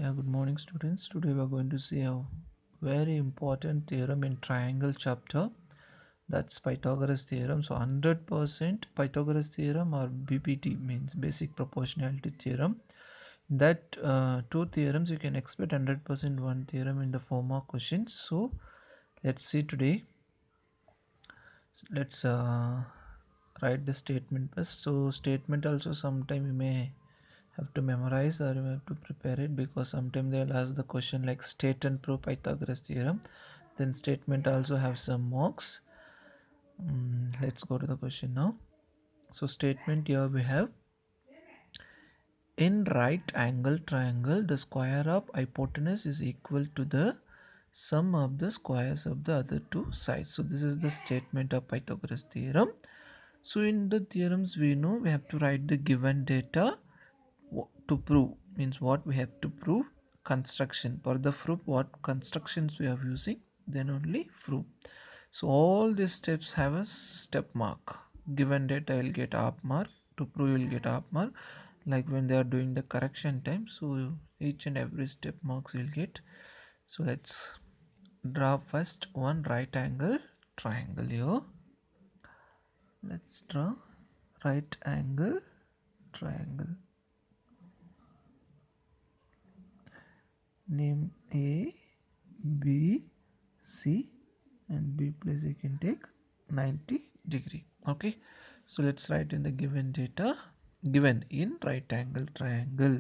Yeah, good morning, students. Today we are going to see a very important theorem in triangle chapter. That's Pythagoras theorem. So 100% Pythagoras theorem, or BPT, means basic proportionality theorem. That two theorems you can expect 100% one theorem in the form of questions. So let's see today. Let's write the statement first. So statement also sometime you may have to memorize, or you have to prepare it, because sometimes they'll ask the question like state and prove Pythagoras theorem. Then statement also have some marks. Let's go to the question now. So statement here we have: in right angle triangle the square of hypotenuse is equal to the sum of the squares of the other two sides. So this is the statement of Pythagoras theorem. So in the theorems we know we have to write the given data to prove, means what we have to prove, construction for the proof, what constructions we are using, then only prove. So all these steps have a step mark. Given data will get half mark, to prove will get half mark, like when they are doing the correction time. So each and every step marks will get. So let's draw first one right angle triangle here. Let's draw right angle triangle. Name A, B, C, and B place you can take 90 degree. Okay, so let's write in the given data, given in right angle triangle.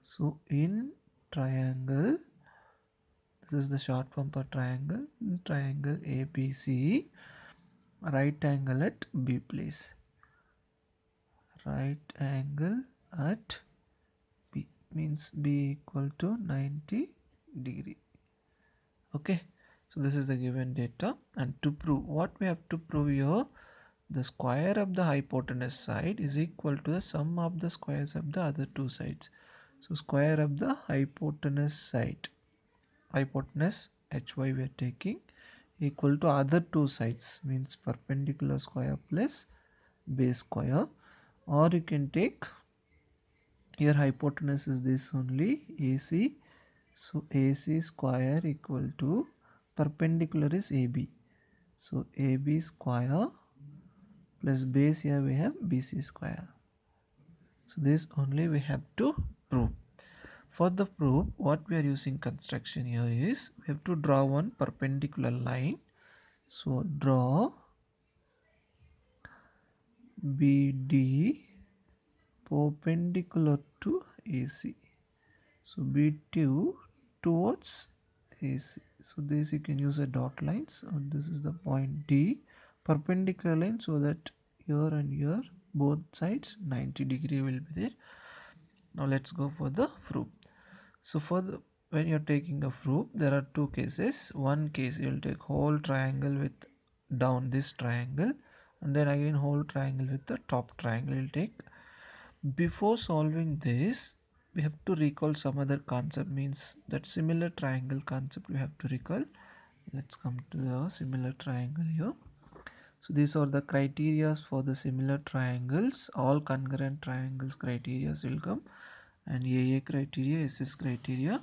So in triangle, this is the short form for triangle. In triangle ABC, right angle at B place. Right angle at B means B equal to 90 degree. Okay, so this is the given data, and to prove, what we have to prove here, the square of the hypotenuse side is equal to the sum of the squares of the other two sides. So square of the hypotenuse side, hypotenuse hy we are taking, equal to other two sides, means perpendicular square plus base square. Or you can take, here hypotenuse is this only, AC. So AC square equal to perpendicular is AB. So AB square plus base, here we have BC square. So this only we have to prove. For the proof, what we are using construction here is, we have to draw one perpendicular line. So draw BD perpendicular to AC. So B2 towards AC. So this you can use a dot line. So this is the point D, perpendicular line, so that here and here both sides 90 degree will be there. Now let's go for the proof. So for the, when you're taking a proof, there are two cases. One case you'll take whole triangle with down this triangle, and then again whole triangle with the top triangle you'll take. Before solving this, we have to recall some other concept, means that similar triangle concept we have to recall. Let's come to the similar triangle here. So these are the criteria for the similar triangles. All congruent triangles criteria will come, and AA criteria, SS criteria.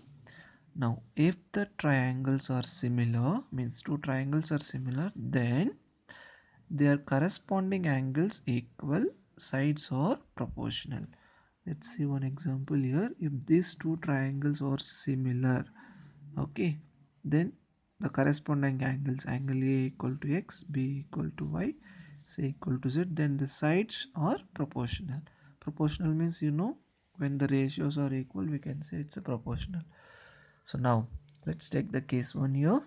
Now if the triangles are similar, means two triangles are similar, then their corresponding angles equal, sides are proportional. Let's see one example here. If these two triangles are similar, okay, then the corresponding angles, angle A equal to X, B equal to Y, C equal to Z, then the sides are proportional. Proportional means, you know, when the ratios are equal, we can say it's a proportional. So now let's take the case 1 here.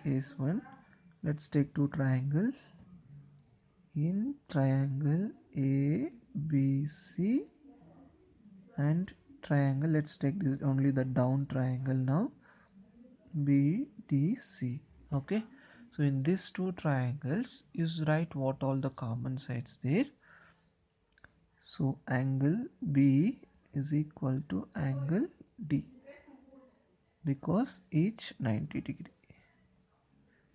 Case 1, let's take two triangles. In triangle ABC and triangle, let's take this only the down triangle now, BDC. Okay, so in these two triangles, you write what all the common sides there. So angle B is equal to angle D, because each 90 degree.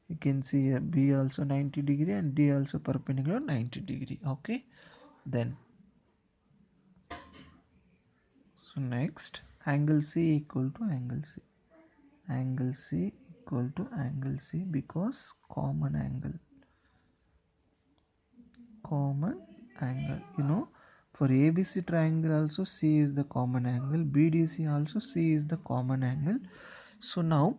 You can see here B also 90 degree and D also perpendicular 90 degree. Okay, then So next, angle C equal to angle C. Angle C equal to angle C because common angle. Common angle. You know, for ABC triangle also C is the common angle. BDC also C is the common angle. So now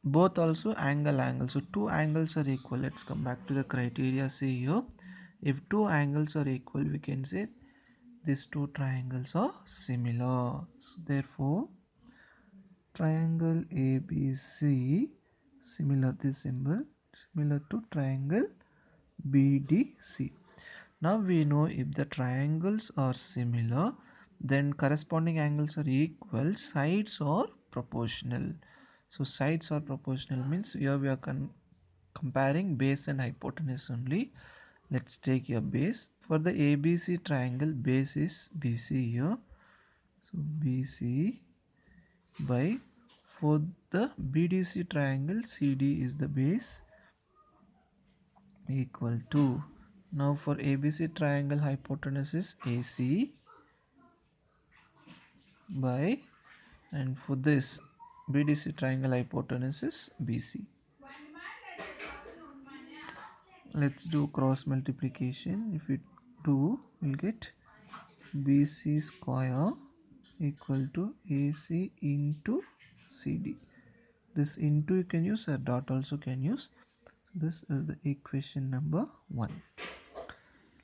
both also angle. So two angles are equal. Let's come back to the criteria. See here. If two angles are equal, we can say these two triangles are similar. So therefore, triangle ABC similar this symbol similar to triangle BDC. Now we know if the triangles are similar, then corresponding angles are equal, sides are proportional. So sides are proportional means here we are comparing base and hypotenuse only. Let's take your base. For the ABC triangle, base is BC here. So BC by, for the BDC triangle, CD is the base equal to. Now for ABC triangle, hypotenuse is AC by, and for this BDC triangle, hypotenuse is BC. Let's do cross multiplication. If we do, we'll get BC square equal to AC into CD. This into you can use, a dot also can use. So this is the equation number 1.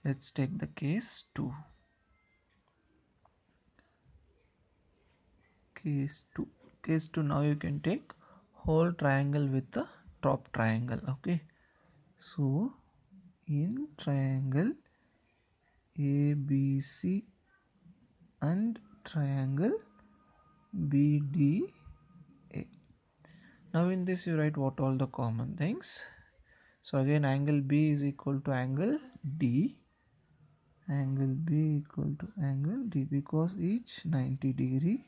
Let's take the case 2. Case 2. Case 2, now you can take whole triangle with the top triangle. Okay. So in triangle ABC and triangle BDA. Now in this you write what all the common things. So again angle B is equal to angle D. Angle B equal to angle D because each 90 degree.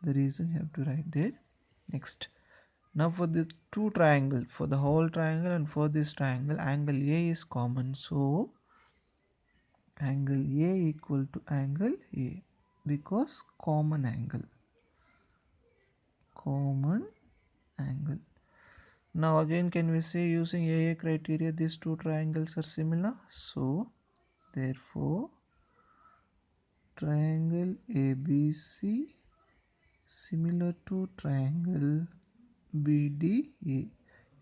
The reason you have to write there. Next. Now for the two triangles, for the whole triangle and for this triangle, angle A is common. So angle A equal to angle A because common angle. Common angle. Now again can we say using AA criteria these two triangles are similar? So therefore triangle ABC similar to triangle BDA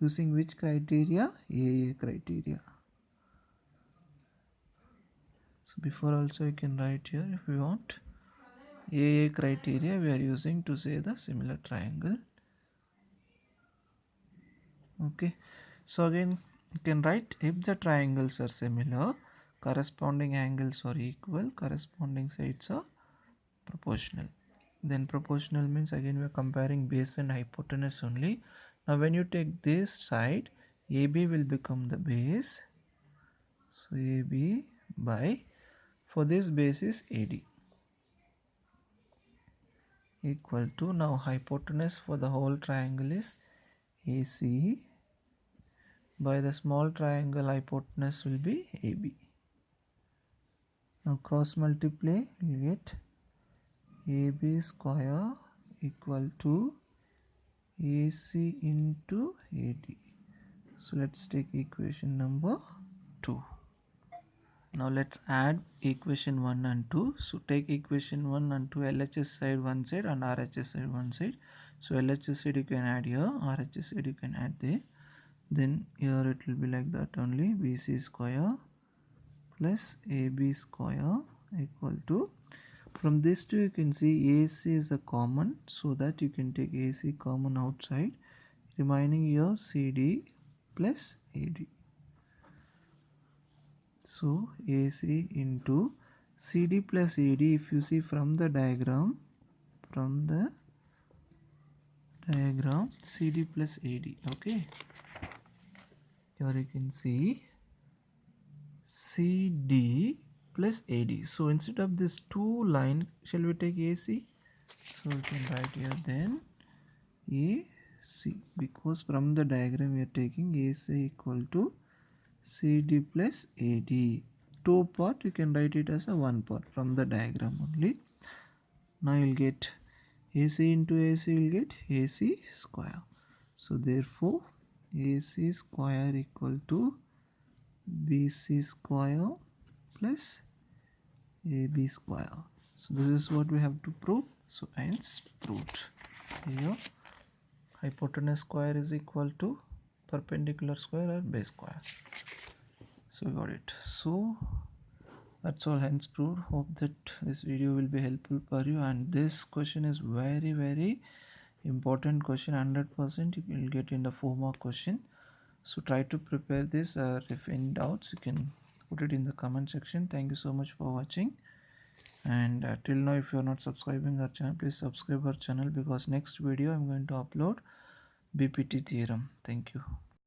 using which criteria? AA criteria. So before also you can write here if you want. AA criteria we are using to say the similar triangle. Okay, so again you can write if the triangles are similar, corresponding angles are equal, corresponding sides are proportional. Then proportional means again we are comparing base and hypotenuse only. Now when you take this side, AB will become the base. So AB by, for this base is AD equal to, now hypotenuse for the whole triangle is AC by the small triangle hypotenuse will be AB. Now cross multiply, we get AB square equal to AC into AD. So let's take equation number 2. Now let's add equation 1 and 2. So take equation 1 and 2, LHS side one side and RHS side one side. So LHS side you can add here, RHS side you can add there. Then here it will be like that only, BC square plus AB square equal to, from this two you can see AC is a common, so that you can take AC common outside, remaining here CD plus AD. So AC into CD plus AD, if you see from the diagram, CD plus AD. Okay, here you can see CD plus AD. So instead of this two line, shall we take AC? So we can write here then AC, because from the diagram we are taking AC equal to CD plus AD. Two part you can write it as a one part from the diagram only. Now you'll get AC into AC, you'll get AC square. So therefore AC square equal to BC square plus AB square. So this is what we have to prove. So hence proved. Here hypotenuse square is equal to perpendicular square or base square. So we got it. So that's all, hence proved. Hope that this video will be helpful for you, and this question is very important question. 100% you will get in the 4-mark question. So try to prepare this. If any doubts, you can put it in the comment section. Thank you so much for watching, and till now if you are not subscribing our channel, please subscribe our channel, because next video I'm going to upload BPT theorem. Thank you.